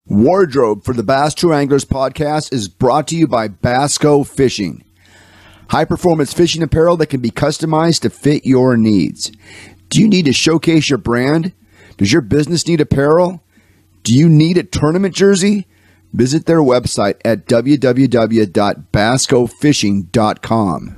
Wardrobe for the Bass True Anglers podcast is brought to you by Basco Fishing. High-performance fishing apparel that can be customized to fit your needs. Do you need to showcase your brand? Does your business need apparel? Do you need a tournament jersey? Visit their website at www.bascofishing.com.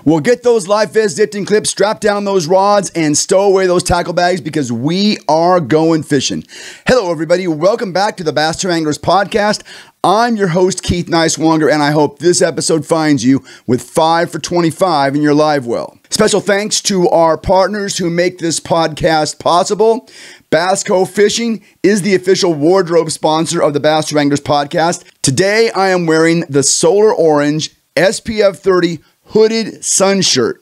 Well, get those Live Fizz Zipton clips, strap down those rods, and stow away those tackle bags because we are going fishing. Hello, everybody. Welcome back to the Bass True Anglers podcast. I'm your host, Keith Nicewonger, and I hope this episode finds you with 5 for 25 in your live well. Special thanks to our partners who make this podcast possible. Basco Fishing is the official wardrobe sponsor of the Bass True Anglers podcast. Today, I am wearing the Solar Orange SPF 30 hooded sun shirt.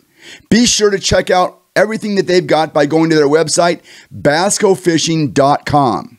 Be sure to check out everything that they've got by going to their website, bascofishing.com.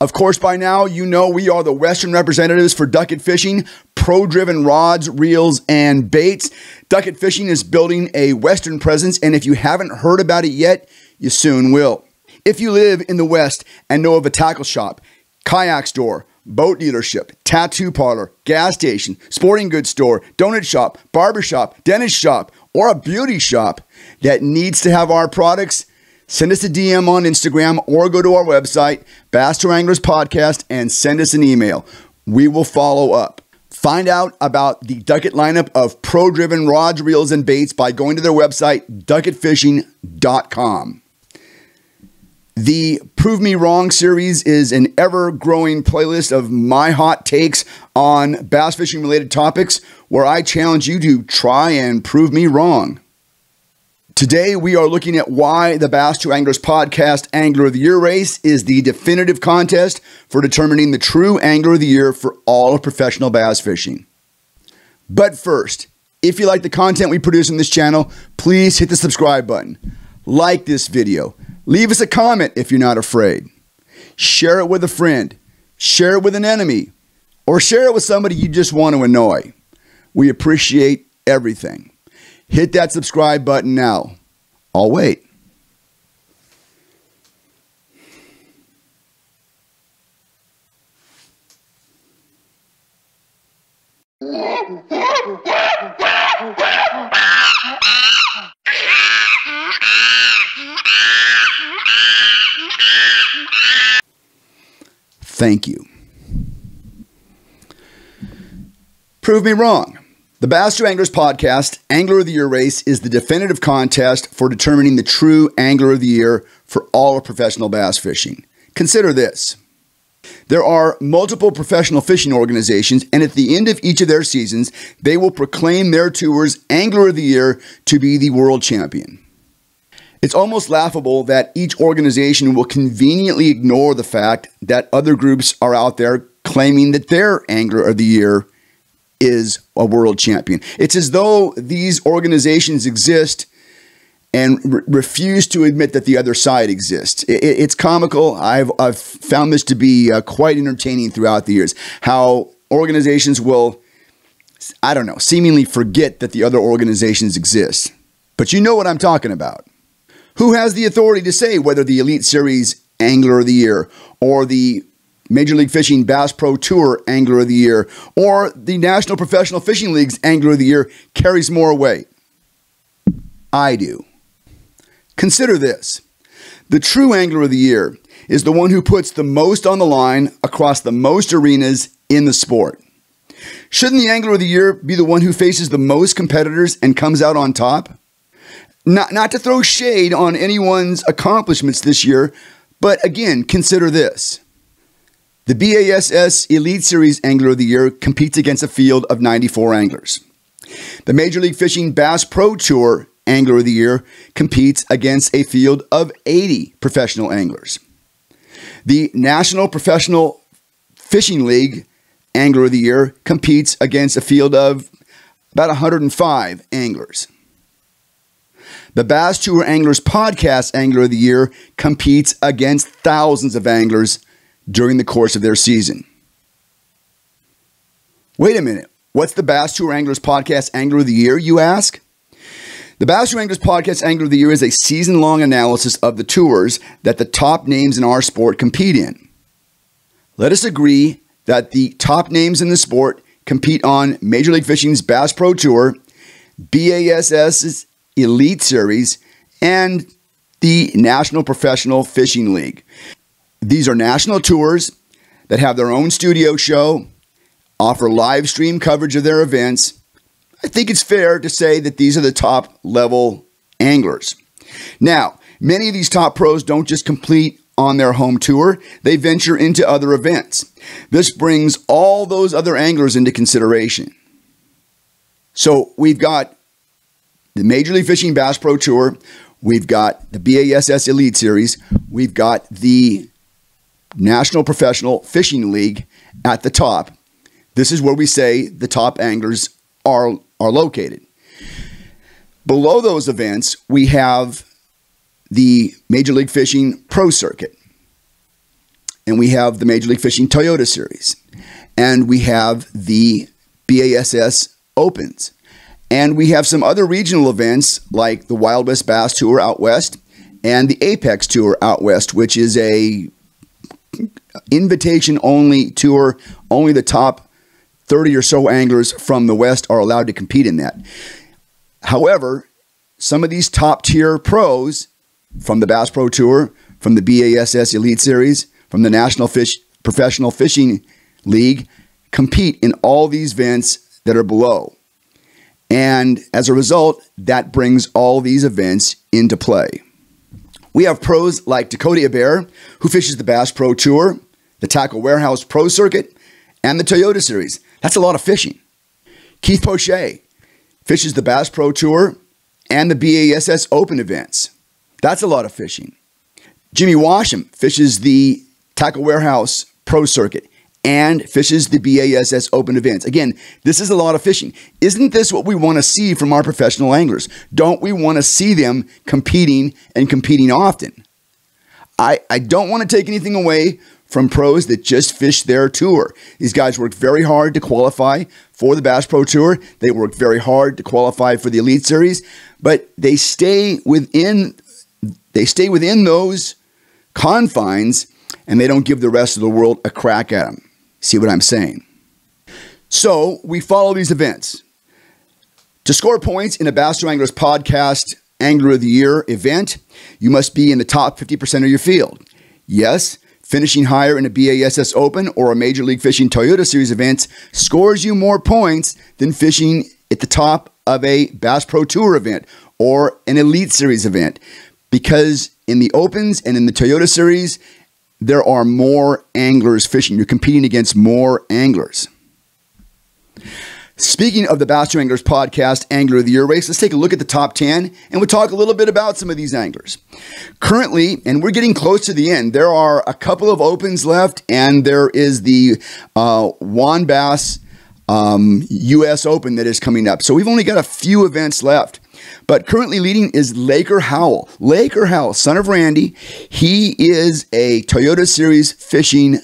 Of course, by now, you know we are the Western representatives for Duckett Fishing, pro-driven rods, reels, and baits. Duckett Fishing is building a Western presence, and if you haven't heard about it yet, you soon will. If you live in the West and know of a tackle shop, kayak store, boat dealership, tattoo parlor, gas station, sporting goods store, donut shop, barber shop, dentist shop, or a beauty shop that needs to have our products, send us a DM on Instagram or go to our website, Bass True Anglers Podcast, and send us an email. We will follow up. Find out about the Duckett lineup of pro-driven rods, reels, and baits by going to their website, duckettfishing.com. The Prove Me Wrong series is an ever-growing playlist of my hot takes on bass fishing-related topics where I challenge you to try and prove me wrong. Today, we are looking at why the Bass True Anglers Podcast Angler of the Year race is the definitive contest for determining the true Angler of the Year for all of professional bass fishing. But first, if you like the content we produce on this channel, please hit the subscribe button. Like this video. Leave us a comment if you're not afraid. Share it with a friend. Share it with an enemy. Or share it with somebody you just want to annoy. We appreciate everything. Hit that subscribe button now. I'll wait. Thank you. Prove me wrong. The Bass True Anglers Podcast Angler of the Year race is the definitive contest for determining the true Angler of the Year for all of professional bass fishing. Consider this. There are multiple professional fishing organizations, and at the end of each of their seasons, they will proclaim their tour's Angler of the Year to be the world champion. It's almost laughable that each organization will conveniently ignore the fact that other groups are out there claiming that their Angler of the Year is a world champion. It's as though these organizations exist and refuse to admit that the other side exists. It's comical. I've found this to be quite entertaining throughout the years, how organizations will, I don't know, seemingly forget that the other organizations exist. But you know what I'm talking about. Who has the authority to say whether the Elite Series Angler of the Year or the Major League Fishing Bass Pro Tour Angler of the Year or the National Professional Fishing League's Angler of the Year carries more weight? I do. Consider this. The true Angler of the Year is the one who puts the most on the line across the most arenas in the sport. Shouldn't the Angler of the Year be the one who faces the most competitors and comes out on top? Not to throw shade on anyone's accomplishments this year, but again, consider this. The BASS Elite Series Angler of the Year competes against a field of 94 anglers. The Major League Fishing Bass Pro Tour Angler of the Year competes against a field of 80 professional anglers. The National Professional Fishing League Angler of the Year competes against a field of about 105 anglers. The Bass Tour Anglers Podcast Angler of the Year competes against thousands of anglers during the course of their season. Wait a minute. What's the Bass Tour Anglers Podcast Angler of the Year, you ask? The Bass Tour Anglers Podcast Angler of the Year is a season-long analysis of the tours that the top names in our sport compete in. Let us agree that the top names in the sport compete on Major League Fishing's Bass Pro Tour, BASS's Elite Series, and the National Professional Fishing League. These are national tours that have their own studio show, offer live stream coverage of their events. I think it's fair to say that these are the top level anglers. Now, many of these top pros don't just compete on their home tour, they venture into other events. This brings all those other anglers into consideration. So we've got the Major League Fishing Bass Pro Tour, we've got the BASS Elite Series, we've got the National Professional Fishing League at the top. This is where we say the top anglers are located. Below those events, we have the Major League Fishing Pro Circuit, and we have the Major League Fishing Toyota Series, and we have the BASS Opens, and we have some other regional events like the Wild West Bass Tour out west and the Apex Tour out west, which is a invitation-only tour. Only the top 30 or so anglers from the West are allowed to compete in that. However, some of these top-tier pros from the Bass Pro Tour, from the BASS Elite Series, from the National Professional Fishing League compete in all these events that are below. And as a result, that brings all these events into play. We have pros like Dakota Hebert, who fishes the Bass Pro Tour, the Tackle Warehouse Pro Circuit, and the Toyota Series. That's a lot of fishing. Keith Poche fishes the Bass Pro Tour and the BASS Open events. That's a lot of fishing. Jimmy Washam fishes the Tackle Warehouse Pro Circuit and fishes the BASS Open events. Again, this is a lot of fishing. Isn't this what we want to see from our professional anglers? Don't we want to see them competing and competing often? I don't want to take anything away from pros that just fish their tour. These guys work very hard to qualify for the Bass Pro Tour. They work very hard to qualify for the Elite Series, but they stay within those confines, and they don't give the rest of the world a crack at them. See what I'm saying? So we follow these events. To score points in a Bass Pro Anglers Podcast Angler of the Year event, you must be in the top 50% of your field. Yes, finishing higher in a BASS Open or a Major League Fishing Toyota Series event scores you more points than fishing at the top of a Bass Pro Tour event or an Elite Series event, because in the Opens and in the Toyota Series, there are more anglers fishing. You're competing against more anglers. Speaking of the Bass Pro Anglers Podcast Angler of the Year race, let's take a look at the top 10 and we'll talk a little bit about some of these anglers. Currently, and we're getting close to the end, there are a couple of opens left, and there is the WON Bass US Open that is coming up. So we've only got a few events left. But currently leading is Laker Howell. Laker Howell, son of Randy. He is a Toyota Series fishing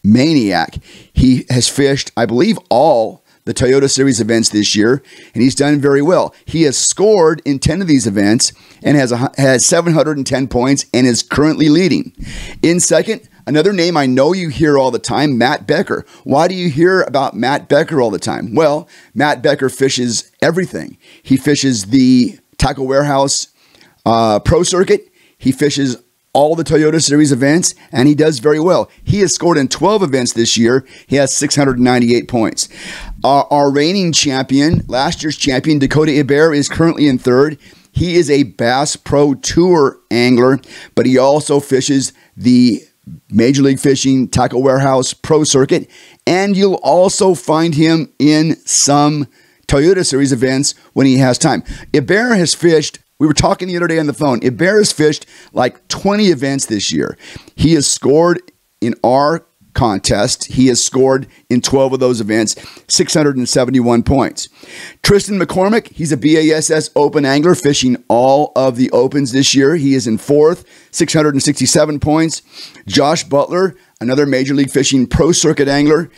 maniac. He has fished, I believe, all the Toyota Series events this year, and he's done very well. He has scored in 10 of these events and has 710 points and is currently leading. In second, another name I know you hear all the time, Matt Becker. Why do you hear about Matt Becker all the time? Well, Matt Becker fishes everything. He fishes the Tackle Warehouse Pro Circuit. He fishes all the Toyota Series events, and he does very well. He has scored in 12 events this year. He has 698 points. Our reigning champion, last year's champion, Dakota Hebert, is currently in third. He is a Bass Pro Tour angler, but he also fishes the Major League Fishing Tackle Warehouse Pro Circuit, and you'll also find him in some Toyota Series events when he has time. Hebert has fished, we were talking the other day on the phone, Hebert has fished like 20 events this year. He has scored in our contest. He has scored in 12 of those events, 671 points. Tristan McCormick, he's a BASS Open angler fishing all of the Opens this year. He is in fourth, 667 points. Josh Butler, another Major League Fishing Pro Circuit angler,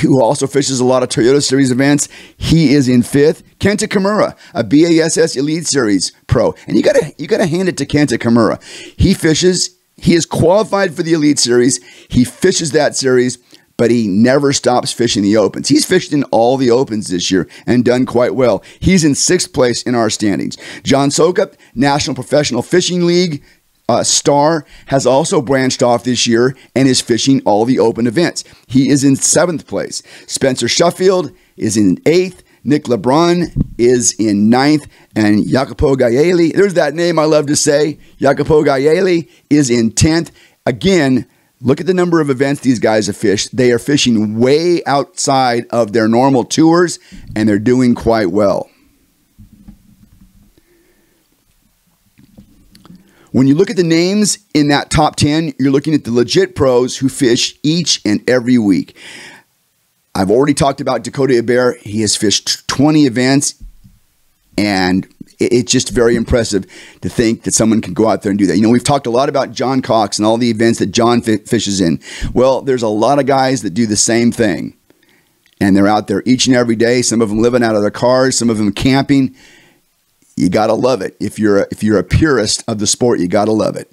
who also fishes a lot of Toyota Series events. He is in fifth. Kenta Kimura, a BASS Elite Series pro. And you gotta hand it to Kenta Kimura. He is qualified for the Elite Series. He fishes that series, but he never stops fishing the Opens. He's fished in all the Opens this year and done quite well. He's in sixth place in our standings. John Sokup, National Professional Fishing League star, has also branched off this year and is fishing all the Open events. He is in seventh place. Spencer Sheffield is in eighth. Nick LeBron is in ninth, and Jacopo Gaielli, there's that name I love to say, Jacopo Gaielli is in 10th. Again, look at the number of events these guys have fished. They are fishing way outside of their normal tours, and they're doing quite well. When you look at the names in that top 10, you're looking at the legit pros who fish each and every week. I've already talked about Dakota Hebert. He has fished 20 events, and it's just very impressive to think that someone can go out there and do that. You know, we've talked a lot about John Cox and all the events that John fishes in. Well, there's a lot of guys that do the same thing, and they're out there each and every day. Some of them living out of their cars, some of them camping. You got to love it. If you're a purist of the sport, you got to love it.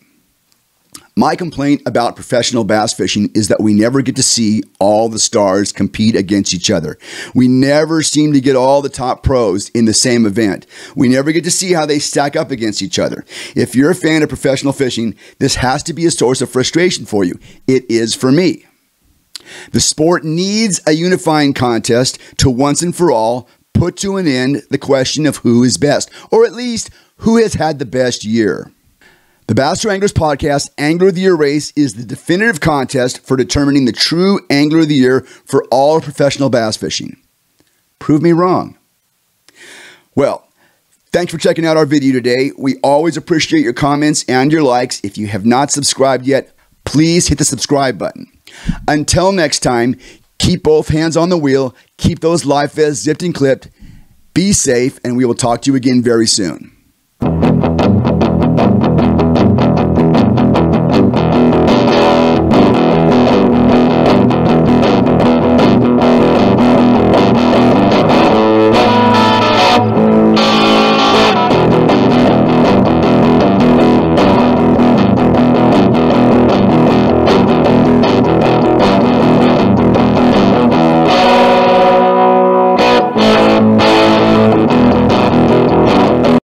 My complaint about professional bass fishing is that we never get to see all the stars compete against each other. We never seem to get all the top pros in the same event. We never get to see how they stack up against each other. If you're a fan of professional fishing, this has to be a source of frustration for you. It is for me. The sport needs a unifying contest to once and for all put to an end the question of who is best, or at least who has had the best year. The Bass Pro Anglers Podcast Angler of the Year race is the definitive contest for determining the true Angler of the Year for all professional bass fishing. Prove me wrong. Well, thanks for checking out our video today. We always appreciate your comments and your likes. If you have not subscribed yet, please hit the subscribe button. Until next time, keep both hands on the wheel, keep those live vests zipped and clipped, be safe, and we will talk to you again very soon.